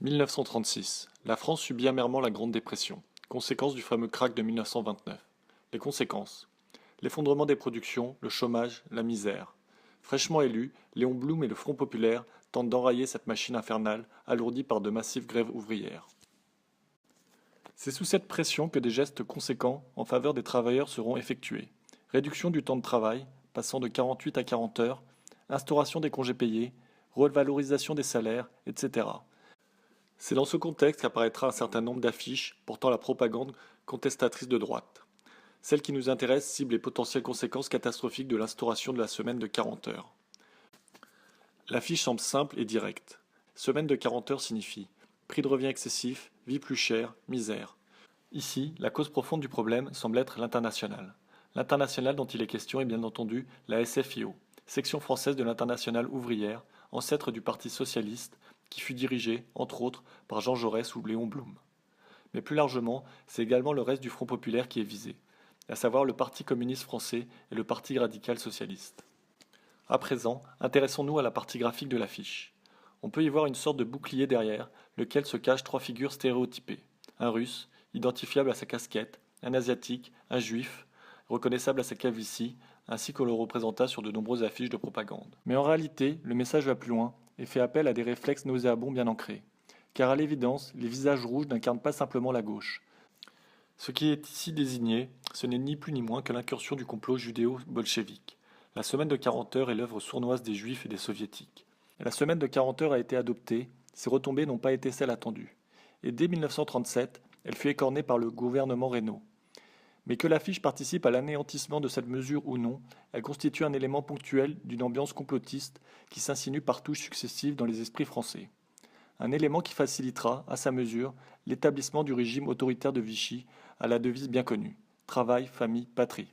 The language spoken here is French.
1936. La France subit amèrement la Grande Dépression, conséquence du fameux krach de 1929. Les conséquences. L'effondrement des productions, le chômage, la misère. Fraîchement élu, Léon Blum et le Front populaire tentent d'enrayer cette machine infernale, alourdie par de massives grèves ouvrières. C'est sous cette pression que des gestes conséquents en faveur des travailleurs seront effectués. Réduction du temps de travail, passant de 48 à 40 heures, instauration des congés payés, revalorisation des salaires, etc. C'est dans ce contexte qu'apparaîtra un certain nombre d'affiches portant la propagande contestatrice de droite. Celle qui nous intéresse cible les potentielles conséquences catastrophiques de l'instauration de la semaine de 40 heures. L'affiche semble simple et directe. Semaine de 40 heures signifie prix de revient excessif, vie plus chère, misère. Ici, la cause profonde du problème semble être l'international. L'international dont il est question est bien entendu la SFIO, section française de l'internationale ouvrière, ancêtre du Parti socialiste, qui fut dirigée, entre autres, par Jean Jaurès ou Léon Blum. Mais plus largement, c'est également le reste du Front populaire qui est visé, à savoir le Parti communiste français et le Parti radical socialiste. À présent, intéressons-nous à la partie graphique de l'affiche. On peut y voir une sorte de bouclier derrière, lequel se cachent trois figures stéréotypées. Un russe, identifiable à sa casquette, un asiatique, un juif, reconnaissable à sa calvitie, ainsi qu'on le représenta sur de nombreuses affiches de propagande. Mais en réalité, le message va plus loin et fait appel à des réflexes nauséabonds bien ancrés. Car à l'évidence, les visages rouges n'incarnent pas simplement la gauche. Ce qui est ici désigné, ce n'est ni plus ni moins que l'incursion du complot judéo-bolchevique. La semaine de 40 heures est l'œuvre sournoise des juifs et des soviétiques. La semaine de 40 heures a été adoptée, ses retombées n'ont pas été celles attendues. Et dès 1937, elle fut écornée par le gouvernement Reynaud. Mais que l'affiche participe à l'anéantissement de cette mesure ou non, elle constitue un élément ponctuel d'une ambiance complotiste qui s'insinue par touches successives dans les esprits français. Un élément qui facilitera, à sa mesure, l'établissement du régime autoritaire de Vichy à la devise bien connue : travail, famille, patrie.